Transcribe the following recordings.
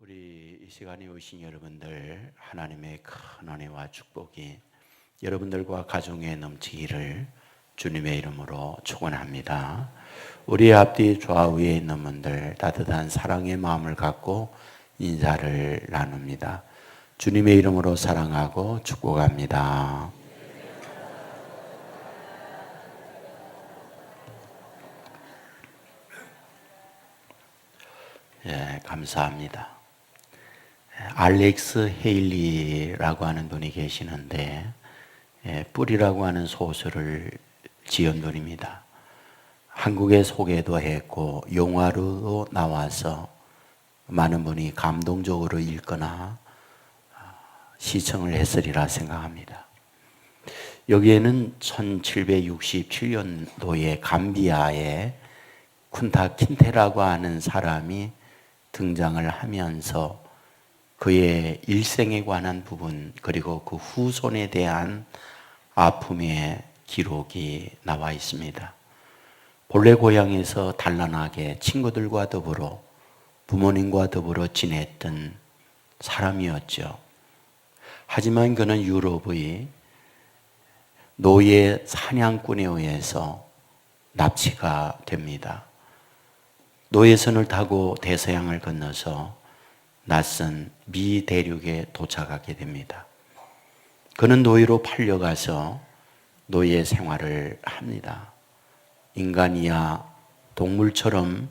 우리 이 시간에 오신 여러분들 하나님의 큰 은혜와 축복이 여러분들과 가정에 넘치기를 주님의 이름으로 축원합니다. 우리 앞뒤 좌우에 있는 분들 따뜻한 사랑의 마음을 갖고 인사를 나눕니다. 주님의 이름으로 사랑하고 축복합니다. 감사합니다. 알렉스 헤일리라고 하는 분이 계시는데 뿌리라고 하는 소설을 지은 분입니다. 한국에 소개도 했고 영화로도 나와서 많은 분이 감동적으로 읽거나 시청을 했으리라 생각합니다. 여기에는 1767년도에 감비아에 쿤타 킨테라고 하는 사람이 등장을 하면서 그의 일생에 관한 부분 그리고 그 후손에 대한 아픔의 기록이 나와 있습니다. 본래 고향에서 단란하게 친구들과 더불어 부모님과 더불어 지냈던 사람이었죠. 하지만 그는 유럽의 노예 사냥꾼에 의해서 납치가 됩니다. 노예선을 타고 대서양을 건너서 낯선 미 대륙에 도착하게 됩니다. 그는 노예로 팔려가서 노예 생활을 합니다. 인간이야 동물처럼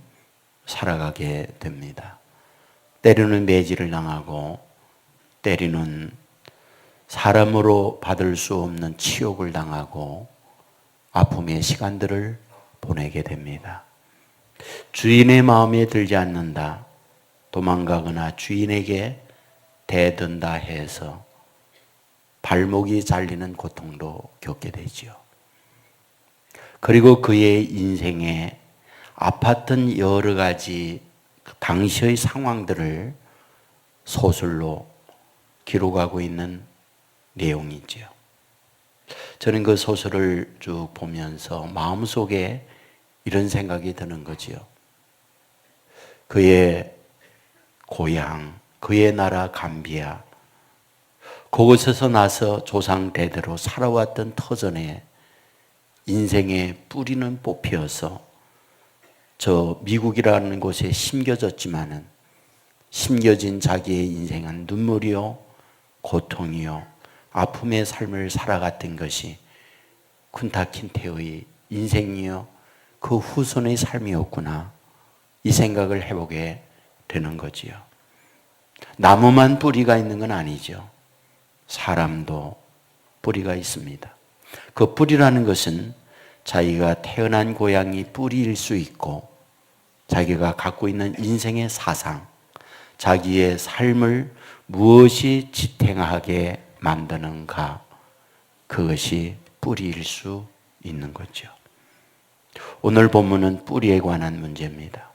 살아가게 됩니다. 때로는 매질을 당하고 때로는 사람으로 받을 수 없는 치욕을 당하고 아픔의 시간들을 보내게 됩니다. 주인의 마음에 들지 않는다, 도망가거나 주인에게 대든다 해서 발목이 잘리는 고통도 겪게 되죠. 그리고 그의 인생에 아팠던 여러 가지 당시의 상황들을 소설로 기록하고 있는 내용이죠. 저는 그 소설을 쭉 보면서 마음속에 이런 생각이 드는 거지요. 그의 고향, 그의 나라 감비아, 그곳에서 나서 조상 대대로 살아왔던 터전에 인생의 뿌리는 뽑혀서 저 미국이라는 곳에 심겨졌지만은 심겨진 자기의 인생은 눈물이요, 고통이요, 아픔의 삶을 살아갔던 것이 쿤타 킨테의 인생이요, 그 후손의 삶이었구나, 이 생각을 해보게 되는 거지요. 나무만 뿌리가 있는 건 아니죠. 사람도 뿌리가 있습니다. 그 뿌리라는 것은 자기가 태어난 고향이 뿌리일 수 있고 자기가 갖고 있는 인생의 사상, 자기의 삶을 무엇이 지탱하게 만드는가, 그것이 뿌리일 수 있는 거죠. 오늘 본문은 뿌리에 관한 문제입니다.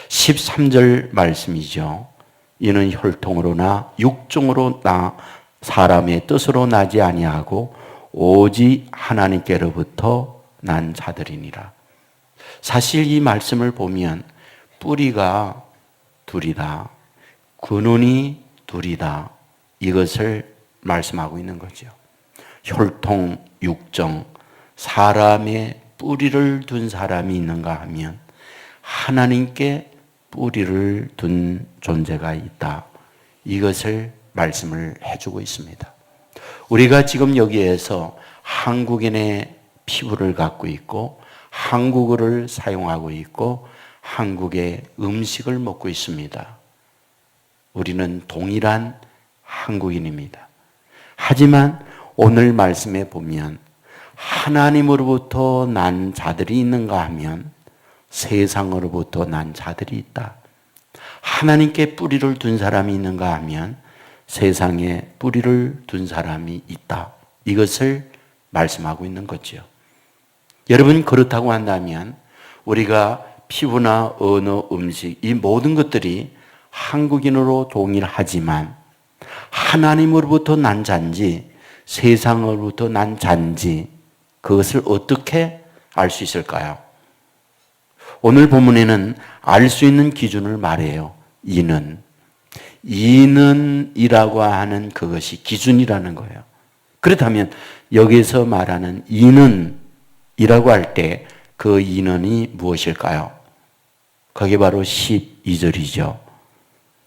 13절 말씀이죠. 이는 혈통으로나 육종으로 나 사람의 뜻으로 나지 아니하고 오직 하나님께로부터 난 자들이니라. 사실 이 말씀을 보면 뿌리가 둘이다, 근원이 둘이다, 이것을 말씀하고 있는 거죠. 혈통, 육정, 사람의 뿌리를 둔 사람이 있는가 하면 하나님께 뿌리를 둔 존재가 있다, 이것을 말씀을 해주고 있습니다. 우리가 지금 여기에서 한국인의 피부를 갖고 있고 한국어를 사용하고 있고 한국의 음식을 먹고 있습니다. 우리는 동일한 한국인입니다. 하지만 오늘 말씀에 보면 하나님으로부터 난 자들이 있는가 하면 세상으로부터 난 자들이 있다. 하나님께 뿌리를 둔 사람이 있는가 하면 세상에 뿌리를 둔 사람이 있다. 이것을 말씀하고 있는 거죠. 여러분, 그렇다고 한다면 우리가 피부나 언어, 음식, 이 모든 것들이 한국인으로 동일하지만 하나님으로부터 난 자인지 세상으로부터 난 자인지 그것을 어떻게 알 수 있을까요? 오늘 본문에는 알 수 있는 기준을 말해요. 이는 인은이라고 하는 그것이 기준이라는 거예요. 그렇다면 여기서 말하는 인은이라고 할 때 그 인은이 무엇일까요? 그게 바로 12절이죠.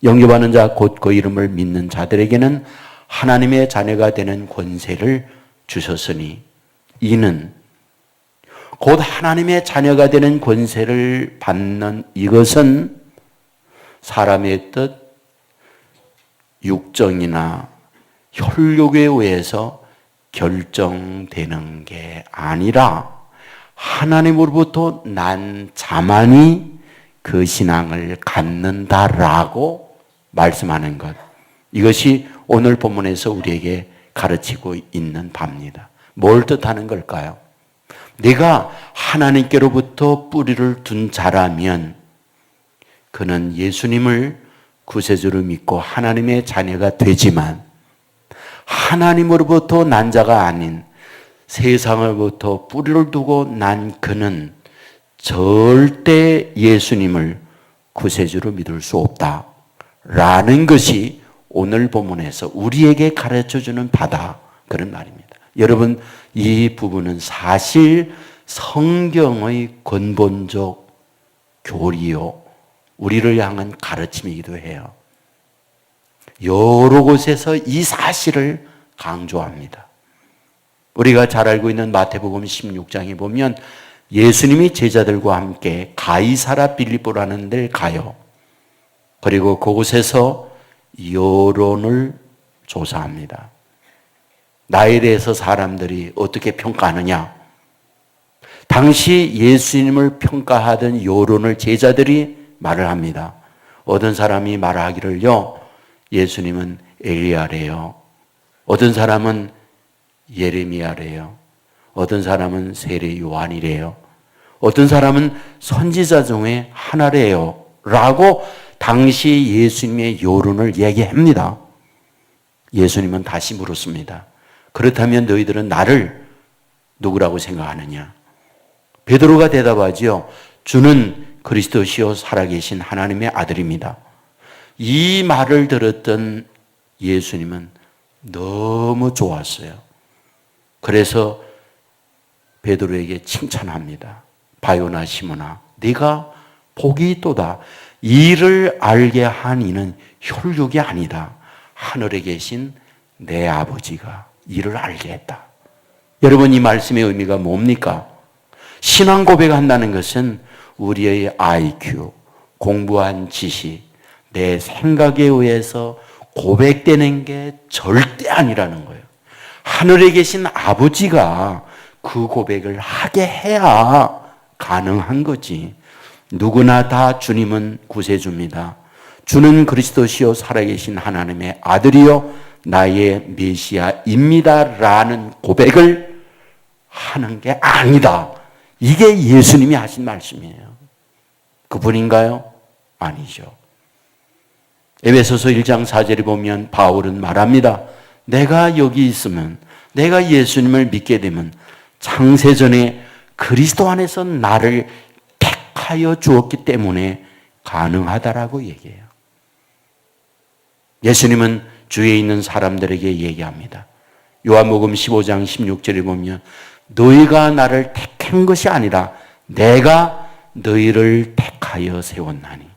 영접하는 자 곧 그 이름을 믿는 자들에게는 하나님의 자녀가 되는 권세를 주셨으니, 이는 곧 하나님의 자녀가 되는 권세를 받는 이것은 사람의 뜻, 육정이나 혈육에 의해서 결정되는 게 아니라 하나님으로부터 난 자만이 그 신앙을 갖는다라고 말씀하는 것. 이것이 오늘 본문에서 우리에게 가르치고 있는 바입니다. 뭘 뜻하는 걸까요? 내가 하나님께로부터 뿌리를 둔 자라면 그는 예수님을 구세주로 믿고 하나님의 자녀가 되지만, 하나님으로부터 난 자가 아닌 세상으로부터 뿌리를 두고 난 그는 절대 예수님을 구세주로 믿을 수 없다라는 것이 오늘 본문에서 우리에게 가르쳐주는 바다, 그런 말입니다. 여러분, 이 부분은 사실 성경의 근본적 교리요, 우리를 향한 가르침이기도 해요. 여러 곳에서 이 사실을 강조합니다. 우리가 잘 알고 있는 마태복음 16장에 보면 예수님이 제자들과 함께 가이사라 빌립보라는 데를 가요. 그리고 그곳에서 여론을 조사합니다. 나에 대해서 사람들이 어떻게 평가하느냐? 당시 예수님을 평가하던 여론을 제자들이 말을 합니다. 어떤 사람이 말하기를요, 예수님은 엘리야래요. 어떤 사람은 예레미야래요. 어떤 사람은 세례 요한이래요. 어떤 사람은 선지자 중에 하나래요. 라고 당시 예수님의 여론을 얘기합니다. 예수님은 다시 물었습니다. 그렇다면 너희들은 나를 누구라고 생각하느냐? 베드로가 대답하지요. 주는 그리스도시요 살아계신 하나님의 아들입니다. 이 말을 들었던 예수님은 너무 좋았어요. 그래서 베드로에게 칭찬합니다. 바요나 시몬아, 네가 복이 있도다. 이를 알게 한 이는 혈육이 아니다. 하늘에 계신 내 아버지가 이를 알게 했다. 여러분, 이 말씀의 의미가 뭡니까? 신앙 고백한다는 것은 우리의 IQ, 공부한 지식, 내 생각에 의해서 고백되는 게 절대 아니라는 거예요. 하늘에 계신 아버지가 그 고백을 하게 해야 가능한 거지. 누구나 다 주님은 구세주입니다. 주는 그리스도시요 살아계신 하나님의 아들이요 나의 메시아입니다 라는 고백을 하는 게 아니다. 이게 예수님이 하신 말씀이에요. 그분인가요? 아니죠. 에베소서 1장 4절에 보면 바울은 말합니다. 내가 여기 있으면, 내가 예수님을 믿게 되면 창세전에 그리스도 안에서 나를 택하여 주었기 때문에 가능하다라고 얘기해요. 예수님은 주위에 있는 사람들에게 얘기합니다. 요한복음 15장 16절에 보면 너희가 나를 택한 것이 아니라 내가 너희를 택하여 세웠나니.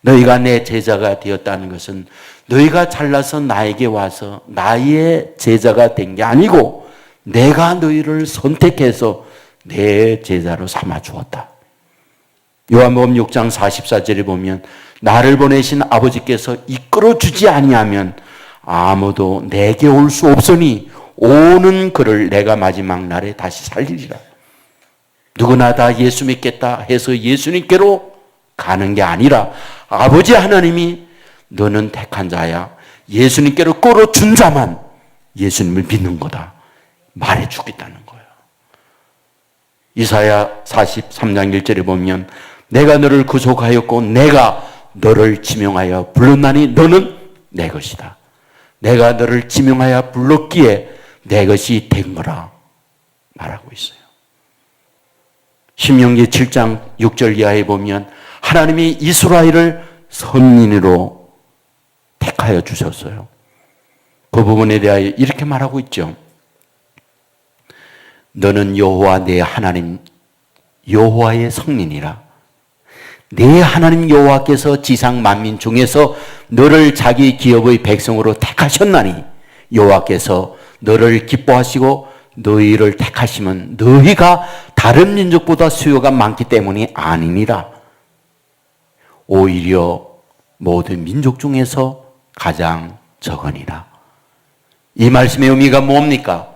너희가 내 제자가 되었다는 것은 너희가 잘나서 나에게 와서 나의 제자가 된 게 아니고 내가 너희를 선택해서 내 제자로 삼아 주었다. 요한복음 6장 44절에 보면 나를 보내신 아버지께서 이끌어 주지 아니하면 아무도 내게 올 수 없으니 오는 그를 내가 마지막 날에 다시 살리리라. 누구나 다 예수 믿겠다 해서 예수님께로 가는 게 아니라 아버지 하나님이 너는 택한 자야, 예수님께로 끌어준 자만 예수님을 믿는 거다 말해 주겠다는 거예요. 이사야 43장 1절에 보면 내가 너를 구속하였고 내가 너를 지명하여 불렀나니 너는 내 것이다. 내가 너를 지명하여 불렀기에 내 것이 된 거라 말하고 있어요. 신명기 7장 6절 이하에 보면 하나님이 이스라엘을 선민으로 택하여 주셨어요. 그 부분에 대하여 이렇게 말하고 있죠. 너는 여호와 내 하나님 여호와의 성민이라. 내 하나님 여호와께서 지상 만민 중에서 너를 자기 기업의 백성으로 택하셨나니 여호와께서 너를 기뻐하시고 너희를 택하시면 너희가 다른 민족보다 수요가 많기 때문이 아니니라. 오히려 모든 민족 중에서 가장 적으니라. 이 말씀의 의미가 뭡니까?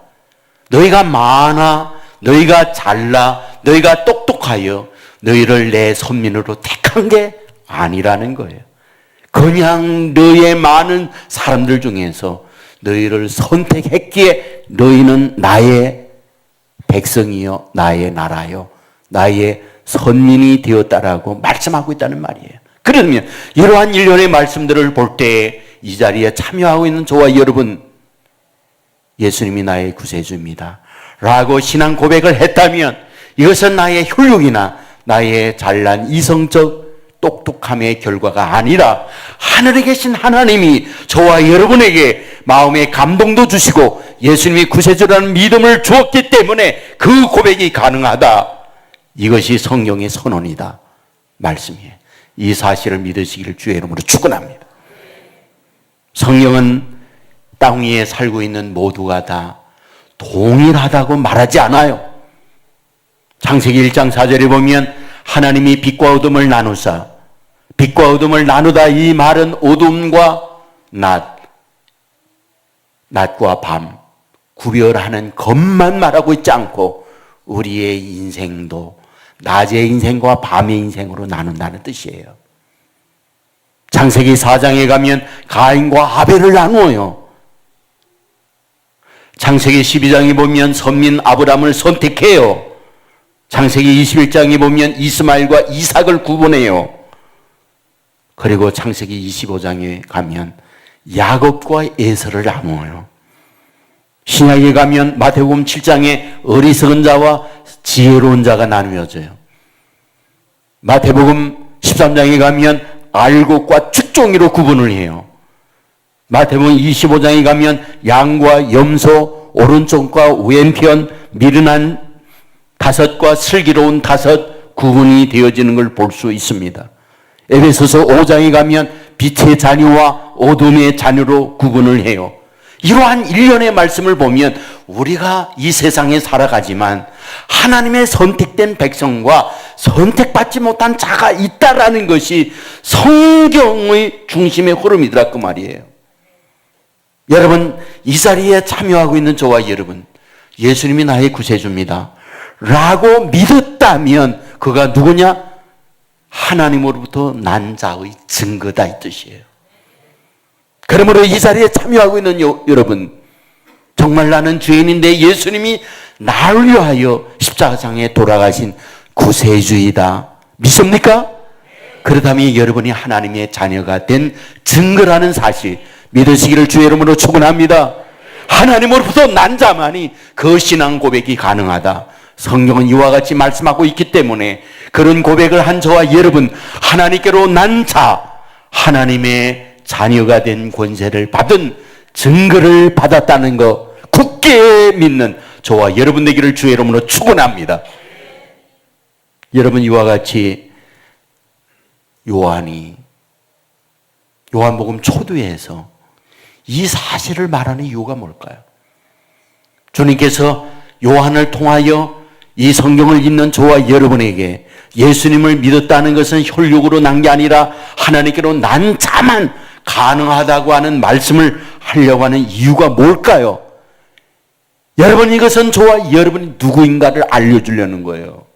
너희가 많아, 너희가 잘나, 너희가 똑똑하여 너희를 내 선민으로 택한 게 아니라는 거예요. 그냥 너의 많은 사람들 중에서 너희를 선택했기에 너희는 나의 백성이요, 나의 나라요, 나의 선민이 되었다라고 말씀하고 있다는 말이에요. 그러면 이러한 일련의 말씀들을 볼 때 이 자리에 참여하고 있는 저와 여러분, 예수님이 나의 구세주입니다 라고 신앙 고백을 했다면 이것은 나의 혈육이나 나의 잘난 이성적 똑똑함의 결과가 아니라 하늘에 계신 하나님이 저와 여러분에게 마음의 감동도 주시고 예수님이 구세주라는 믿음을 주었기 때문에 그 고백이 가능하다. 이것이 성경의 선언이다 말씀이에요. 이 사실을 믿으시기를 주의 이름으로 축원합니다. 성경은 땅 위에 살고 있는 모두가 다 동일하다고 말하지 않아요. 창세기 1장 4절에 보면 하나님이 빛과 어둠을 나누사, 빛과 어둠을 나누다, 이 말은 어둠과 낮과 밤 구별하는 것만 말하고 있지 않고 우리의 인생도 낮의 인생과 밤의 인생으로 나눈다는 뜻이에요. 창세기 4장에 가면 가인과 아벨을 나누어요. 창세기 12장에 보면 선민 아브람을 선택해요. 창세기 21장에 보면 이스마엘과 이삭을 구분해요. 그리고 창세기 25장에 가면 야곱과 에서를 나누어요. 신약에 가면 마태복음 7장에 어리석은 자와 지혜로운 자가 나누어져요. 마태복음 13장에 가면 알곡과 축종이로 구분을 해요. 마태복음 25장에 가면 양과 염소, 오른쪽과 왼편, 미련한 다섯과 슬기로운 다섯 구분이 되어지는 걸 볼 수 있습니다. 에베소서 5장에 가면 빛의 자녀와 어둠의 자녀로 구분을 해요. 이러한 일련의 말씀을 보면 우리가 이 세상에 살아가지만 하나님의 선택된 백성과 선택받지 못한 자가 있다라는 것이 성경의 중심의 흐름이더라 그 말이에요. 여러분, 이 자리에 참여하고 있는 저와 여러분, 예수님이 나의 구세주입니다 라고 믿었다면 그가 누구냐? 하나님으로부터 난 자의 증거다 이 뜻이에요. 그러므로 이 자리에 참여하고 있는 여러분, 정말 나는 죄인인데 예수님이 나를 위하여 십자가상에 돌아가신 구세주이다 믿습니까? 그렇다면 여러분이 하나님의 자녀가 된 증거라는 사실 믿으시기를 주의 이름으로 축원합니다. 하나님으로부터 난 자만이 그 신앙 고백이 가능하다. 성경은 이와 같이 말씀하고 있기 때문에 그런 고백을 한 저와 여러분, 하나님께로 난 자, 하나님의 자녀가 된 권세를 받은 증거를 받았다는 것 굳게 믿는 저와 여러분 되기를 주의 이름으로 축원합니다. 여러분, 이와 같이 요한복음 초두에서 이 사실을 말하는 이유가 뭘까요? 주님께서 요한을 통하여 이 성경을 읽는 저와 여러분에게 예수님을 믿었다는 것은 혈육으로 난 게 아니라 하나님께로 난 자만 가능하다고 하는 말씀을 하려고 하는 이유가 뭘까요? 여러분, 이것은 저와 여러분이 누구인가를 알려주려는 거예요.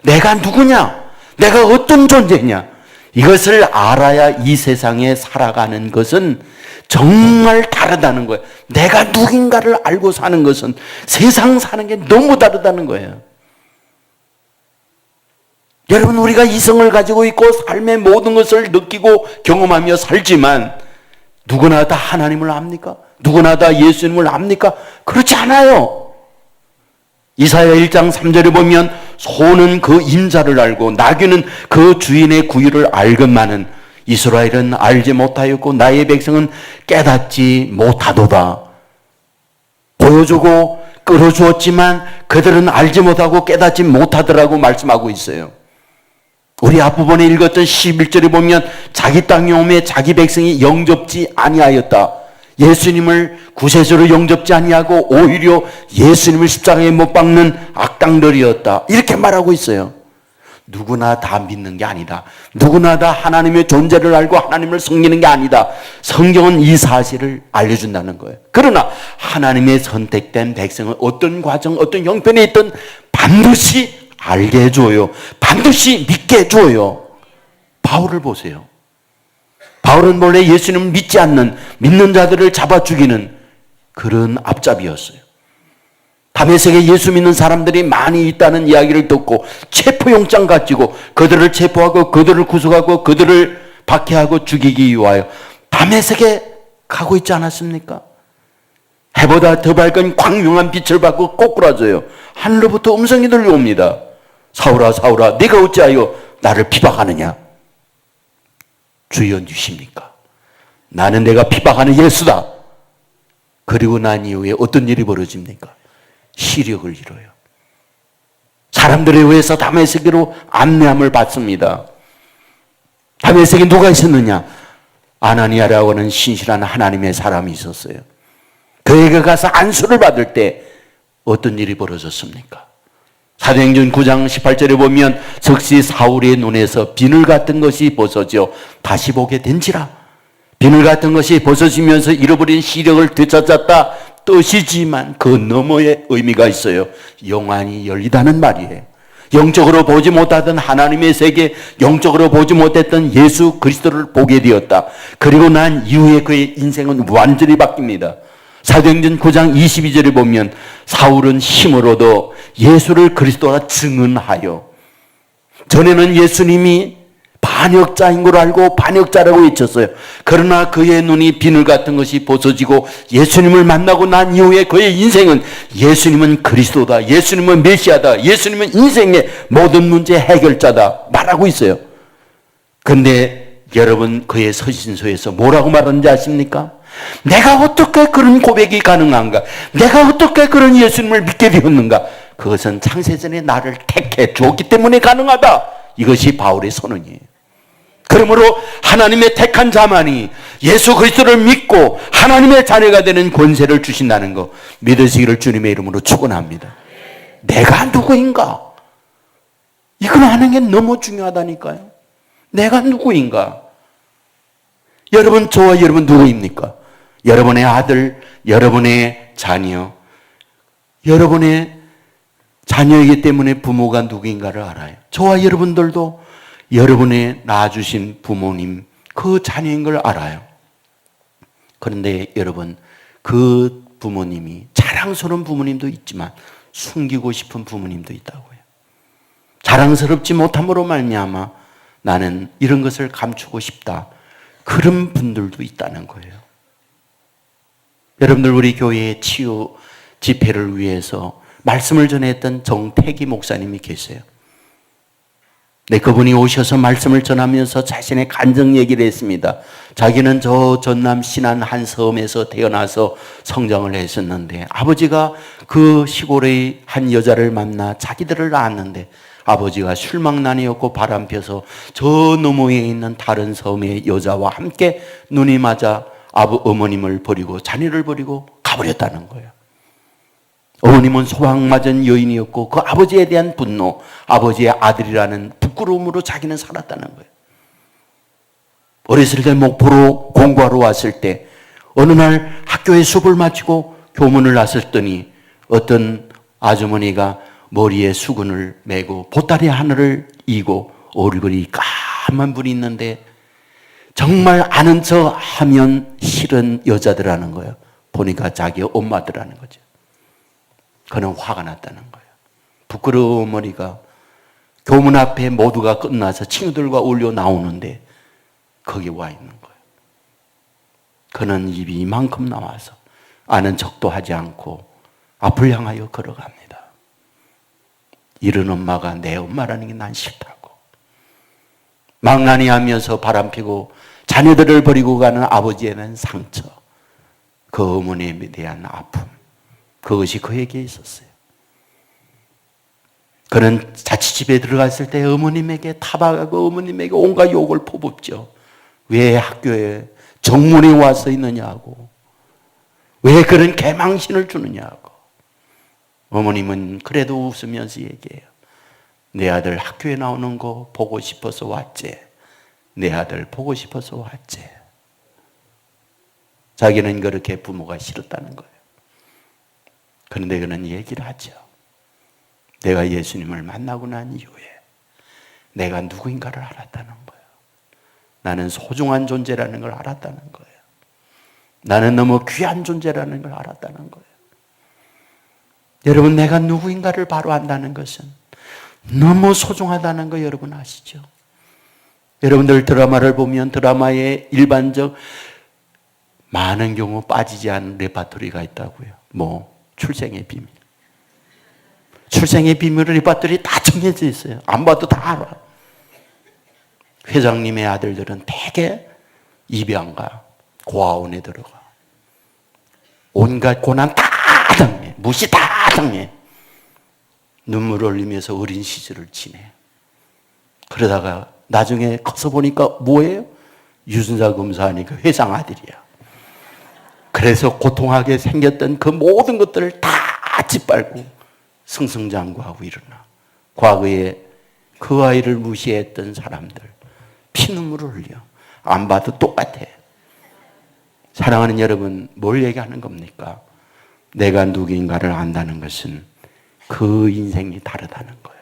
내가 누구냐? 내가 어떤 존재냐? 이것을 알아야 이 세상에 살아가는 것은 정말 다르다는 거예요. 내가 누군가를 알고 사는 것은 세상 사는 게 너무 다르다는 거예요. 여러분, 우리가 이성을 가지고 있고 삶의 모든 것을 느끼고 경험하며 살지만 누구나 다 하나님을 압니까? 누구나 다 예수님을 압니까? 그렇지 않아요. 이사야 1장 3절에 보면 소는 그 인자를 알고 나귀는 그 주인의 구유를 알건만은 이스라엘은 알지 못하였고 나의 백성은 깨닫지 못하도다. 보여주고 끌어주었지만 그들은 알지 못하고 깨닫지 못하더라고 말씀하고 있어요. 우리 앞부분에 읽었던 11절에 보면 자기 땅에 오매 자기 백성이 영접지 아니하였다. 예수님을 구세주로 영접지 아니하고 오히려 예수님을 십자가에 못 박는 악당들이었다. 이렇게 말하고 있어요. 누구나 다 믿는 게 아니다. 누구나 다 하나님의 존재를 알고 하나님을 섬기는 게 아니다. 성경은 이 사실을 알려준다는 거예요. 그러나 하나님의 선택된 백성은 어떤 과정, 어떤 형편에 있든 반드시 알게 해줘요. 반드시 믿게 해줘요. 바울을 보세요. 바울은 원래 예수님을 믿지 않는, 믿는 자들을 잡아 죽이는 그런 앞잡이였어요. 다메섹에 예수 믿는 사람들이 많이 있다는 이야기를 듣고 체포영장 가지고 그들을 체포하고 그들을 구속하고 그들을 박해하고 죽이기 위하여 다메섹에 가고 있지 않았습니까? 해보다 더 밝은 광명한 빛을 받고 꼬꾸라져요. 하늘로부터 음성이 들려옵니다. 사울아 사울아 네가 어찌하여 나를 비박하느냐? 주여 누십니까? 나는 내가 비박하는 예수다. 그리고 난 이후에 어떤 일이 벌어집니까? 시력을 잃어요. 사람들에 의해서 다메섹으로 안내함을 받습니다. 다메섹에 누가 있었느냐? 아나니아라고 하는 신실한 하나님의 사람이 있었어요. 그에게 가서 안수를 받을 때 어떤 일이 벌어졌습니까? 사도행전 9장 18절에 보면 즉시 사울의 눈에서 비늘 같은 것이 벗어져 다시 보게 된지라. 비늘 같은 것이 벗어지면서 잃어버린 시력을 되찾았다 뜻이지만 그 너머의 의미가 있어요. 영안이 열리다는 말이에요. 영적으로 보지 못하던 하나님의 세계, 영적으로 보지 못했던 예수 그리스도를 보게 되었다. 그리고 난 이후에 그의 인생은 완전히 바뀝니다. 사도행전 9장 22절에 보면 사울은 힘을 얻어 예수를 그리스도라 증언하여, 전에는 예수님이 반역자인 걸 알고 반역자라고 외쳤어요. 그러나 그의 눈이 비늘 같은 것이 벗어지고 예수님을 만나고 난 이후에 그의 인생은 예수님은 그리스도다, 예수님은 메시아다, 예수님은 인생의 모든 문제 해결자다 말하고 있어요. 그런데 여러분 그의 서신서에서 뭐라고 말하는지 아십니까? 내가 어떻게 그런 고백이 가능한가? 내가 어떻게 그런 예수님을 믿게 되었는가? 그것은 창세전에 나를 택해 주었기 때문에 가능하다. 이것이 바울의 선언이에요. 그러므로 하나님의 택한 자만이 예수 그리스도를 믿고 하나님의 자녀가 되는 권세를 주신다는 거 믿으시기를 주님의 이름으로 축원합니다. 내가 누구인가? 이걸 아는 게 너무 중요하다니까요. 내가 누구인가? 여러분, 저와 여러분 누구입니까? 여러분의 아들, 여러분의 자녀, 여러분의 자녀이기 때문에 부모가 누구인가를 알아요. 저와 여러분들도 여러분의 낳아주신 부모님, 그 자녀인 걸 알아요. 그런데 여러분, 그 부모님이 자랑스러운 부모님도 있지만 숨기고 싶은 부모님도 있다고요. 자랑스럽지 못함으로 말미암아 나는 이런 것을 감추고 싶다. 그런 분들도 있다는 거예요. 여러분들, 우리 교회의 치유 집회를 위해서 말씀을 전했던 정태기 목사님이 계세요. 네, 그분이 오셔서 말씀을 전하면서 자신의 간증 얘기를 했습니다. 자기는 저 전남 신안 한 섬에서 태어나서 성장을 했었는데 아버지가 그 시골의 한 여자를 만나 자기들을 낳았는데 아버지가 술망난이었고 바람펴서 저 너머에 있는 다른 섬의 여자와 함께 눈이 맞아 어머님을 버리고 자녀를 버리고 가버렸다는 거예요. 어머님은 소방맞은 여인이었고 그 아버지에 대한 분노, 아버지의 아들이라는 부끄러움으로 자기는 살았다는 거예요. 어렸을 때 목포로 공부하러 왔을 때 어느 날 학교에 수업을 마치고 교문을 나섰더니 어떤 아주머니가 머리에 수건을 메고 보따리 하나를 이고 얼굴이 까만 분이 있는데 정말 아는 척 하면 싫은 여자들하는 거예요. 보니까 자기 엄마들하는 거죠. 그는 화가 났다는 거예요. 부끄러운 어머니가 교문 앞에 모두가 끝나서 친구들과 어울려 나오는데 거기 와 있는 거예요. 그는 입이 이만큼 나와서 아는 척도 하지 않고 앞을 향하여 걸어갑니다. 이런 엄마가 내 엄마라는 게 난 싫다고. 망나니 하면서 바람피고 자녀들을 버리고 가는 아버지에는 상처, 그 어머님에 대한 아픔, 그것이 그에게 있었어요. 그는 자취집에 들어갔을 때 어머님에게 타박하고 어머님에게 온갖 욕을 퍼붓죠. 왜 학교에 정문에 와서 있느냐고, 왜 그런 개망신을 주느냐고. 어머님은 그래도 웃으면서 얘기해요. 내 아들 학교에 나오는 거 보고 싶어서 왔지. 내 아들 보고 싶어서 왔지. 자기는 그렇게 부모가 싫었다는 거예요. 그런데 그는 얘기를 하죠. 내가 예수님을 만나고 난 이후에 내가 누구인가를 알았다는 거예요. 나는 소중한 존재라는 걸 알았다는 거예요. 나는 너무 귀한 존재라는 걸 알았다는 거예요. 여러분, 내가 누구인가를 바로 안다는 것은 너무 소중하다는 거 여러분 아시죠? 여러분들 드라마를 보면 드라마의 일반적 많은 경우 빠지지 않은 레파토리가 있다고요. 뭐 출생의 비밀. 출생의 비밀은 레파토리 다 정해져 있어요. 안 봐도 다 알아. 회장님의 아들들은 대개 입양가, 고아원에 들어가. 온갖 고난 다 당해. 무시 다 당해. 눈물을 흘리면서 어린 시절을 지내. 그러다가 나중에 커서 보니까 뭐예요? 유전자 검사하니까 회장 아들이야. 그래서 고통하게 생겼던 그 모든 것들을 다 짓밟고 승승장구하고 일어나. 과거에 그 아이를 무시했던 사람들 피눈물을 흘려. 안 봐도 똑같아. 사랑하는 여러분, 뭘 얘기하는 겁니까? 내가 누구인가를 안다는 것은 그 인생이 다르다는 거예요.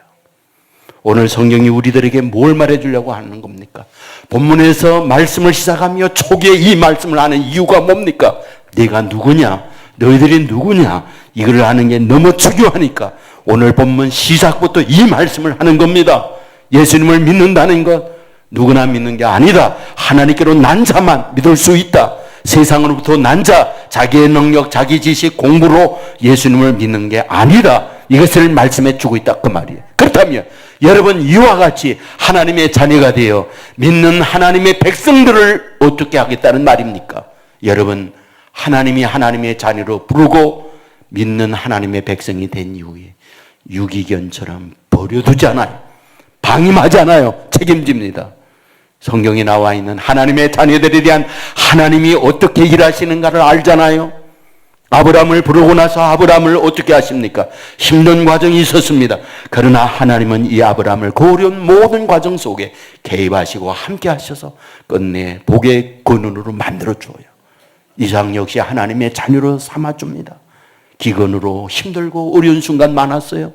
오늘 성경이 우리들에게 뭘 말해주려고 하는 겁니까? 본문에서 말씀을 시작하며 초기에 이 말씀을 하는 이유가 뭡니까? 네가 누구냐? 너희들이 누구냐? 이걸 아는 게 너무 중요하니까 오늘 본문 시작부터 이 말씀을 하는 겁니다. 예수님을 믿는다는 것 누구나 믿는 게 아니다. 하나님께로 난 자만 믿을 수 있다. 세상으로부터 난 자, 자기의 능력, 자기 지식, 공부로 예수님을 믿는 게 아니다. 이것을 말씀해 주고 있다 그 말이에요. 그렇다면 여러분, 이와 같이 하나님의 자녀가 되어 믿는 하나님의 백성들을 어떻게 하겠다는 말입니까? 여러분, 하나님이 하나님의 자녀로 부르고 믿는 하나님의 백성이 된 이후에 유기견처럼 버려두지 않아요. 방임하지 않아요. 책임집니다. 성경에 나와 있는 하나님의 자녀들에 대한 하나님이 어떻게 일하시는가를 알잖아요. 아브라함을 부르고 나서 아브라함을 어떻게 하십니까? 힘든 과정이 있었습니다. 그러나 하나님은 이 아브라함을 그 어려운 모든 과정 속에 개입하시고 함께 하셔서 끝내 복의 근원으로 만들어줘요. 이삭 역시 하나님의 자녀로 삼아줍니다. 기근으로 힘들고 어려운 순간 많았어요.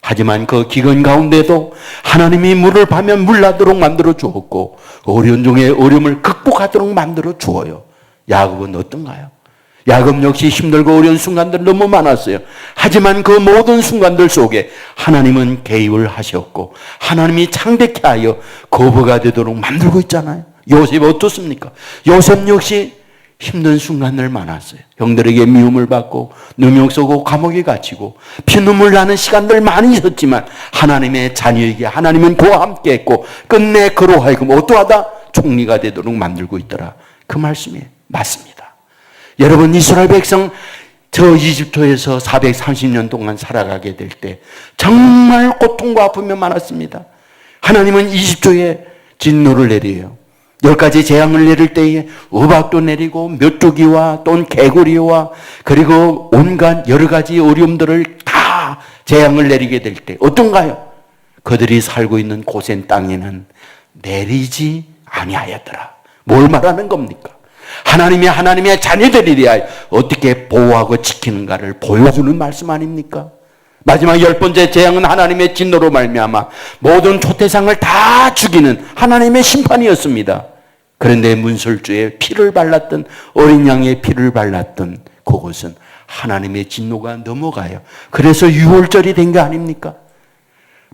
하지만 그 기근 가운데도 하나님이 물을 파면 물나도록 만들어 주었고 어려운 중에 어려움을 극복하도록 만들어 주어요. 야곱은 어떤가요? 야곱 역시 힘들고 어려운 순간들 너무 많았어요. 하지만 그 모든 순간들 속에 하나님은 개입을 하셨고 하나님이 창백해 하여 거부가 되도록 만들고 있잖아요. 요셉 어떻습니까? 요셉 역시 힘든 순간들 많았어요. 형들에게 미움을 받고 누명 쓰고 감옥에 갇히고 피눈물 나는 시간들 많이 있었지만 하나님의 자녀에게 하나님은 그와 함께 했고 끝내 그로 하여금 어떠하다? 총리가 되도록 만들고 있더라. 그 말씀이 맞습니다. 여러분, 이스라엘 백성 저 이집트에서 430년 동안 살아가게 될 때 정말 고통과 아픔이 많았습니다. 하나님은 이집트에 진노를 내려요. 10가지 재앙을 내릴 때에 우박도 내리고 메뚜기와 또 개구리와 그리고 온갖 여러 가지 어려움들을 다 재앙을 내리게 될 때 어떤가요? 그들이 살고 있는 고센 땅에는 내리지 아니하였더라. 뭘 말하는 겁니까? 하나님이 하나님의 자녀들에 대하여 어떻게 보호하고 지키는가를 보여주는 말씀 아닙니까? 마지막 10번째 재앙은 하나님의 진노로 말미암아 모든 초태상을 다 죽이는 하나님의 심판이었습니다. 그런데 문설주에 피를 발랐던 어린 양의 피를 발랐던 그곳은 하나님의 진노가 넘어가요. 그래서 유월절이 된 거 아닙니까?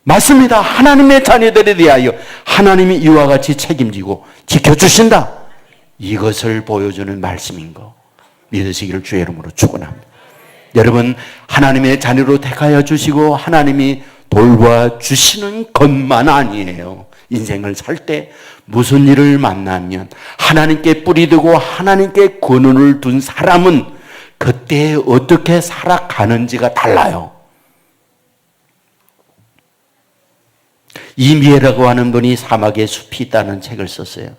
맞습니다. 하나님의 자녀들에 대하여 하나님이 이와 같이 책임지고 지켜주신다. 이것을 보여주는 말씀인 거 믿으시기를 주의 이름으로 축원합니다. 여러분, 하나님의 자녀로 택하여 주시고 하나님이 돌봐 주시는 것만 아니에요. 인생을 살 때 무슨 일을 만나면 하나님께 뿌리 두고 하나님께 근원을 둔 사람은 그때 어떻게 살아가는지가 달라요. 이미에라고 하는 분이 사막에 숲이 있다는 책을 썼어요.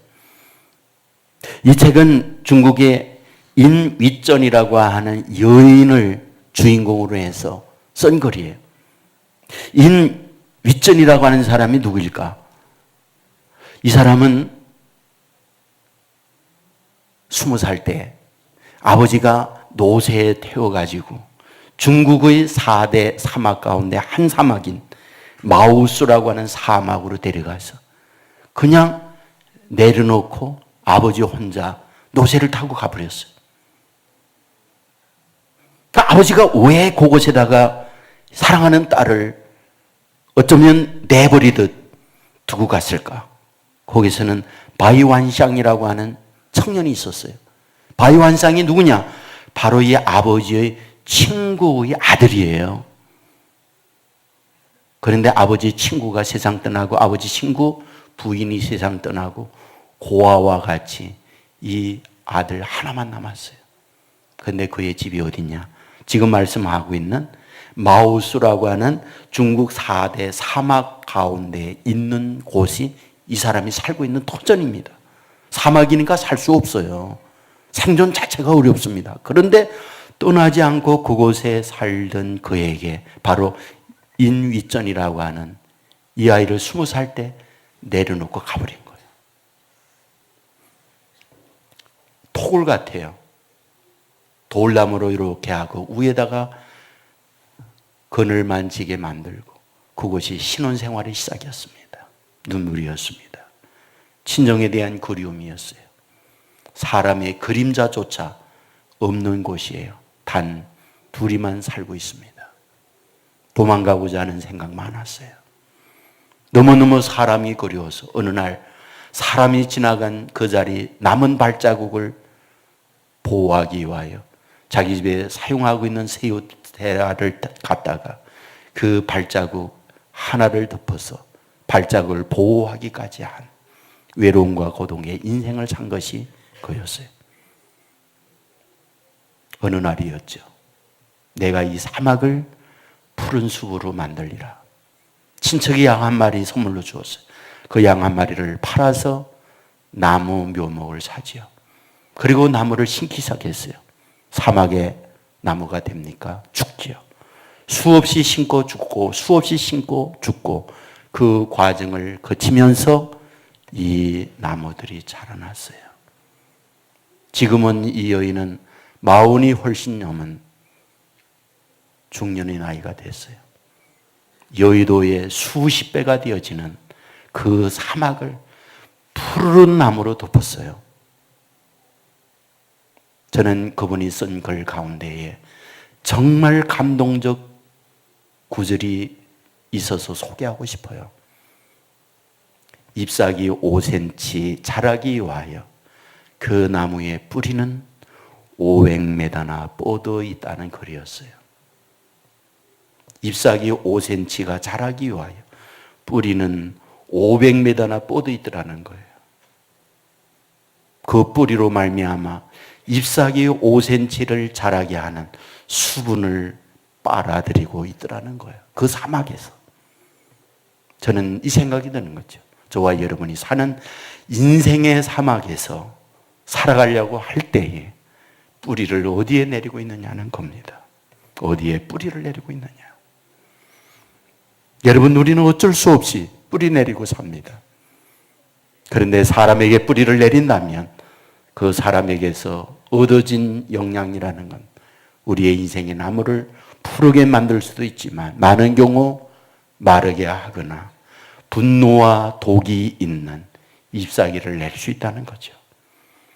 이 책은 중국의 인위전이라고 하는 여인을 주인공으로 해서 쓴 글이에요. 인위전이라고 하는 사람이 누구일까? 이 사람은 20살 때 아버지가 노새에 태워가지고 중국의 4대 사막 가운데 한 사막인 마우스라고 하는 사막으로 데려가서 그냥 내려놓고 아버지 혼자 노새를 타고 가버렸어요. 그러니까 아버지가 왜 그곳에다가 사랑하는 딸을 어쩌면 내버리듯 두고 갔을까? 거기서는 바이완샹이라고 하는 청년이 있었어요. 바이완샹이 누구냐? 바로 이 아버지의 친구의 아들이에요. 그런데 아버지 친구가 세상 떠나고 아버지 친구 부인이 세상 떠나고 고아와 같이 이 아들 하나만 남았어요. 그런데 그의 집이 어디냐? 지금 말씀하고 있는 마오수라고 하는 중국 4대 사막 가운데 있는 곳이 이 사람이 살고 있는 토전입니다. 사막이니까 살 수 없어요. 생존 자체가 어렵습니다. 그런데 떠나지 않고 그곳에 살던 그에게 바로 인위전이라고 하는 이 아이를 20살 때 내려놓고 가버린 거예요. 토굴 같아요. 돌나무로 이렇게 하고 위에다가 그늘만 지게 만들고 그것이 신혼생활의 시작이었습니다. 눈물이었습니다. 친정에 대한 그리움이었어요. 사람의 그림자조차 없는 곳이에요. 단 둘이만 살고 있습니다. 도망가고자 하는 생각 많았어요. 너무너무 사람이 그리워서 어느 날 사람이 지나간 그 자리 남은 발자국을 보호하기 위하여 자기 집에 사용하고 있는 새우 대야를 갖다가 그 발자국 하나를 덮어서 발자국을 보호하기까지 한 외로움과 고통의 인생을 산 것이 그였어요. 어느 날이었죠. 내가 이 사막을 푸른 숲으로 만들리라. 친척이 양 한 마리 선물로 주었어요. 그 양 한 마리를 팔아서 나무 묘목을 사지요. 그리고 나무를 심기 시작했어요. 사막에 나무가 됩니까? 죽지요. 수없이 심고 죽고 수없이 심고 죽고 그 과정을 거치면서 이 나무들이 자라났어요. 지금은 이 여인은 40이 훨씬 넘은 중년의 나이가 됐어요. 여의도의 수십 배가 되어지는 그 사막을 푸르른 나무로 덮었어요. 저는 그분이 쓴 글 가운데에 정말 감동적 구절이 있어서 소개하고 싶어요. 잎사귀 5cm 자라기 위하여 그 나무의 뿌리는 500m나 뻗어 있다는 글이었어요. 잎사귀 5cm가 자라기 위하여 뿌리는 500m나 뻗어 있더라는 거예요. 그 뿌리로 말미암아 잎사귀 5cm를 자라게 하는 수분을 빨아들이고 있더라는 거예요. 그 사막에서. 저는 이 생각이 드는 거죠. 저와 여러분이 사는 인생의 사막에서 살아가려고 할 때에 뿌리를 어디에 내리고 있느냐는 겁니다. 어디에 뿌리를 내리고 있느냐. 여러분, 우리는 어쩔 수 없이 뿌리 내리고 삽니다. 그런데 사람에게 뿌리를 내린다면 그 사람에게서 얻어진 영향이라는 건 우리의 인생의 나무를 푸르게 만들 수도 있지만 많은 경우 마르게 하거나 분노와 독이 있는 잎사귀를 낼 수 있다는 거죠.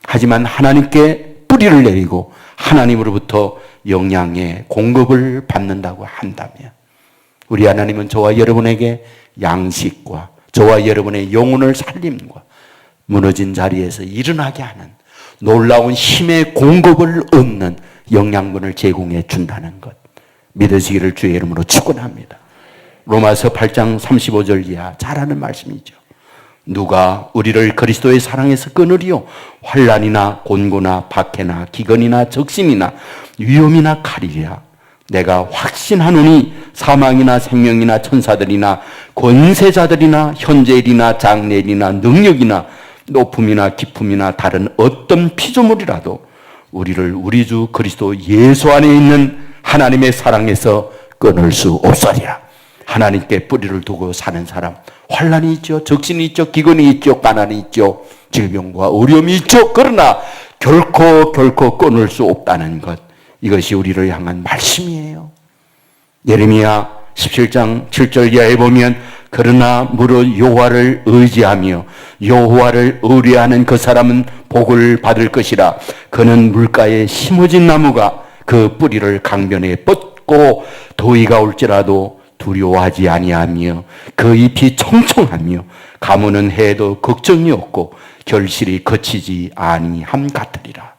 하지만 하나님께 뿌리를 내리고 하나님으로부터 영양의 공급을 받는다고 한다면 우리 하나님은 저와 여러분에게 양식과 저와 여러분의 영혼을 살림과 무너진 자리에서 일어나게 하는 놀라운 힘의 공급을 얻는 영양분을 제공해 준다는 것 믿으시기를 주의 이름으로 축원합니다. 로마서 8장 35절 이하 잘하는 말씀이죠. 누가 우리를 그리스도의 사랑에서 끊으리요? 환난이나 곤고나 박해나 기근이나 적신이나 위험이나 칼이랴. 내가 확신하노니 사망이나 생명이나 천사들이나 권세자들이나 현재일이나 장래일이나 능력이나 높음이나 깊음이나 다른 어떤 피조물이라도 우리를 우리 주 그리스도 예수 안에 있는 하나님의 사랑에서 끊을 수 없으리라. 하나님께 뿌리를 두고 사는 사람, 환난이 있죠, 적신이 있죠, 기근이 있죠, 가난이 있죠, 질병과 어려움이 있죠. 그러나 결코 끊을 수 없다는 것, 이것이 우리를 향한 말씀이에요. 예레미야 17장 7절 이하에 보면 그러나 무릇 여호와를 의지하며 여호와를 의뢰하는 그 사람은 복을 받을 것이라. 그는 물가에 심어진 나무가 그 뿌리를 강변에 뻗고 더위가 올지라도 두려워하지 아니하며 그 잎이 청청하며 가무는 해도 걱정이 없고 결실이 거치지 아니함 같으리라.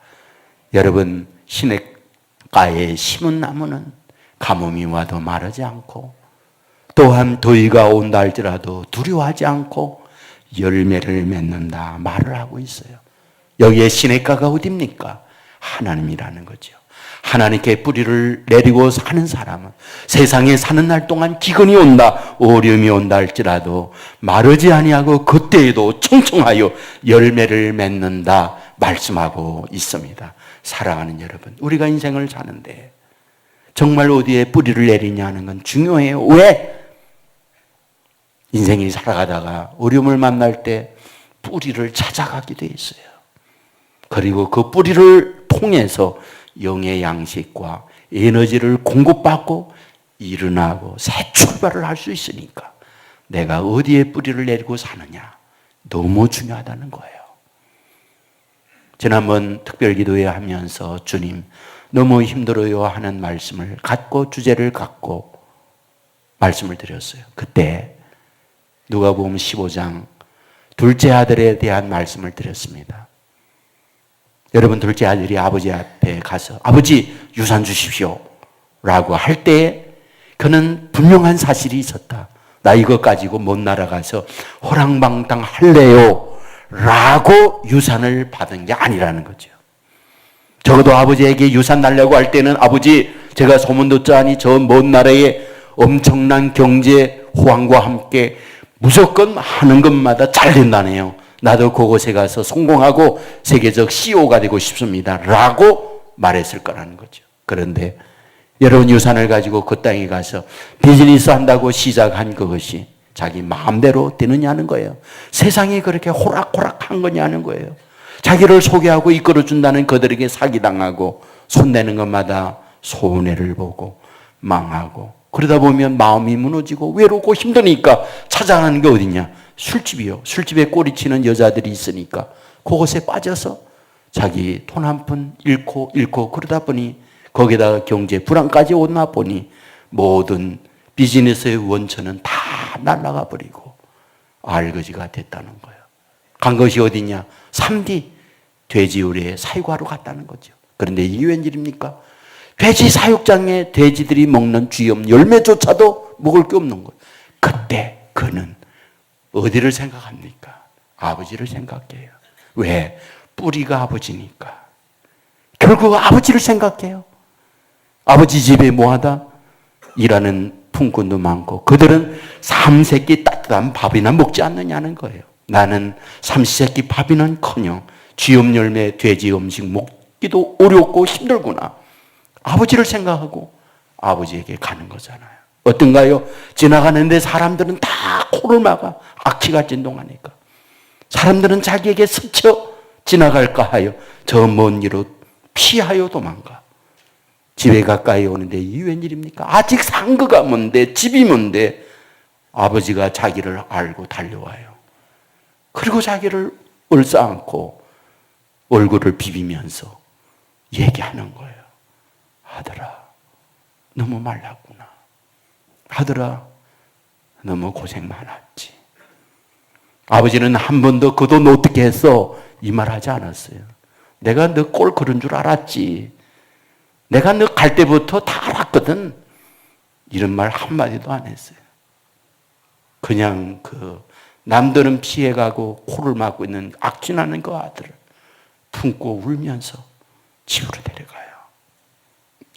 여러분, 시냇가에 심은 나무는 가뭄이 와도 마르지 않고 또한 더위가 온다 할지라도 두려워하지 않고 열매를 맺는다 말을 하고 있어요. 여기에 시냇가가 어딥니까? 하나님이라는 거죠. 하나님께 뿌리를 내리고 사는 사람은 세상에 사는 날 동안 기근이 온다, 어려움이 온다 할지라도 마르지 아니하고 그때에도 청청하여 열매를 맺는다 말씀하고 있습니다. 사랑하는 여러분, 우리가 인생을 사는데 정말 어디에 뿌리를 내리냐 하는 건 중요해요. 왜? 인생이 살아가다가 어려움을 만날 때 뿌리를 찾아가게 돼 있어요. 그리고 그 뿌리를 통해서 영의 양식과 에너지를 공급받고 일어나고 새 출발을 할 수 있으니까 내가 어디에 뿌리를 내리고 사느냐 너무 중요하다는 거예요. 지난번 특별기도회 하면서 주님 너무 힘들어요 하는 말씀을 갖고 주제를 갖고 말씀을 드렸어요. 그때 누가복음 15장 둘째 아들에 대한 말씀을 드렸습니다. 여러분, 둘째 아들이 아버지 앞에 가서 아버지 유산 주십시오 라고 할 때 그는 분명한 사실이 있었다. 나 이거 가지고 먼 나라 가서 호랑방탕 할래요 라고 유산을 받은 게 아니라는 거죠. 적어도 아버지에게 유산 달라고 할 때는 아버지 제가 소문 듣자니 저 먼 나라에 엄청난 경제 호황과 함께 무조건 하는 것마다 잘 된다네요. 나도 그곳에 가서 성공하고 세계적 CEO가 되고 싶습니다 라고 말했을 거라는 거죠. 그런데 여러분, 유산을 가지고 그 땅에 가서 비즈니스 한다고 시작한 그것이 자기 마음대로 되느냐는 거예요. 세상이 그렇게 호락호락한 거냐는 거예요. 자기를 소개하고 이끌어준다는 그들에게 사기당하고 손대는 것마다 손해를 보고 망하고 그러다 보면 마음이 무너지고 외롭고 힘드니까 찾아가는 게 어디냐? 술집이요. 술집에 꼬리치는 여자들이 있으니까 그곳에 빠져서 자기 돈 한 푼 잃고 그러다 보니 거기다가 경제 불안까지 오나 보니 모든 비즈니스의 원천은 다 날아가 버리고 알거지가 됐다는 거예요. 간 것이 어디냐? 3D 돼지우리의 사육하러 갔다는 거죠. 그런데 이게 웬일입니까? 돼지 사육장에 돼지들이 먹는 쥐염 열매조차도 먹을 게 없는 거예요. 그때 그는 어디를 생각합니까? 아버지를 생각해요. 왜? 뿌리가 아버지니까. 결국 아버지를 생각해요. 아버지 집에 뭐하다? 일하는 품꾼도 많고 그들은 삼세끼 따뜻한 밥이나 먹지 않느냐는 거예요. 나는 삼시세끼 밥이는커녕 쥐염 열매 돼지 음식 먹기도 어렵고 힘들구나. 아버지를 생각하고 아버지에게 가는 거잖아요. 어떤가요? 지나가는데 사람들은 다 코를 막아. 악취가 진동하니까. 사람들은 자기에게 스쳐 지나갈까 하여 저 먼 길로 피하여 도망가. 집에 가까이 오는데 이 웬일입니까? 아직 상거가 뭔데 집이 뭔데 아버지가 자기를 알고 달려와요. 그리고 자기를 얼싸안고 얼굴을 비비면서 얘기하는 거예요. 아들아, 너무 말랐구나. 아들아, 너무 고생 많았지. 아버지는 한 번도 그 돈 어떻게 했어? 이 말 하지 않았어요. 내가 너 꼴 그런 줄 알았지. 내가 너 갈 때부터 다 알았거든. 이런 말 한마디도 안 했어요. 그냥 남들은 피해가고 코를 막고 있는 악진하는 그 아들을 품고 울면서 집으로 데려가요.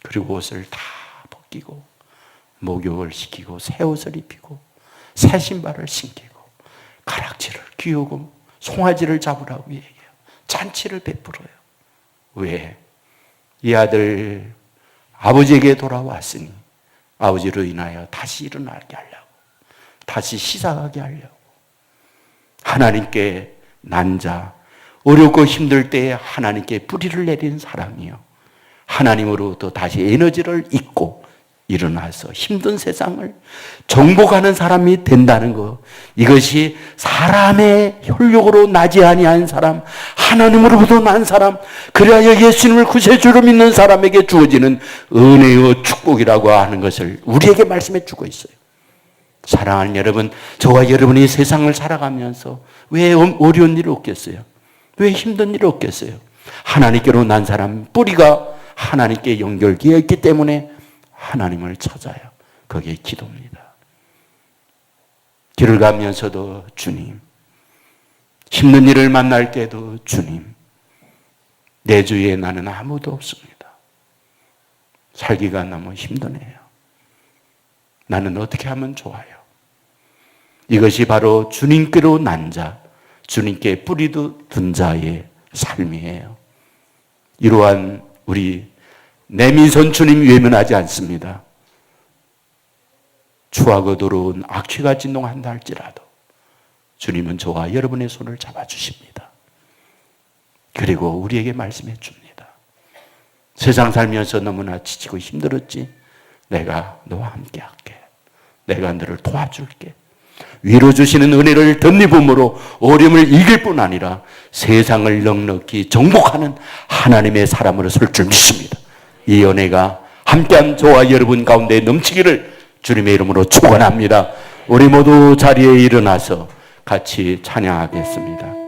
그리고 옷을 다 벗기고 목욕을 시키고 새 옷을 입히고 새 신발을 신기고 가락지를 끼우고 송아지를 잡으라고 얘기해요. 잔치를 베풀어요. 왜? 이 아들 아버지에게 돌아왔으니 아버지로 인하여 다시 일어나게 하려고, 다시 시작하게 하려고. 하나님께 난 자, 어렵고 힘들 때에 하나님께 뿌리를 내리는 사람이요, 하나님으로부터 다시 에너지를 잊고 일어나서 힘든 세상을 정복하는 사람이 된다는 것, 이것이 사람의 혈육으로 나지 아니한 사람, 하나님으로부터 난 사람, 그래야 예수님을 구세주로 믿는 사람에게 주어지는 은혜의 축복이라고 하는 것을 우리에게 말씀해 주고 있어요. 사랑하는 여러분, 저와 여러분이 세상을 살아가면서 왜 어려운 일이 없겠어요? 왜 힘든 일이 없겠어요? 하나님께로 난 사람, 뿌리가 하나님께 연결되어 있기 때문에 하나님을 찾아요. 그게 기도입니다. 길을 가면서도 주님, 힘든 일을 만날 때도 주님, 내 주위에 나는 아무도 없습니다. 살기가 너무 힘드네요. 나는 어떻게 하면 좋아요? 이것이 바로 주님께로 난 자, 주님께 뿌리도 둔 자의 삶이에요. 이러한 우리 내민선 주님 외면하지 않습니다. 추하고 더러운 악취가 진동한다 할지라도 주님은 저와 여러분의 손을 잡아주십니다. 그리고 우리에게 말씀해 줍니다. 세상 살면서 너무나 지치고 힘들었지? 내가 너와 함께 할게. 내가 너를 도와줄게. 위로 주시는 은혜를 덧입음으로 어려움을 이길 뿐 아니라 세상을 넉넉히 정복하는 하나님의 사람으로 설 줄 믿습니다. 이 은혜가 함께한 저와 여러분 가운데 넘치기를 주님의 이름으로 축원합니다. 우리 모두 자리에 일어나서 같이 찬양하겠습니다.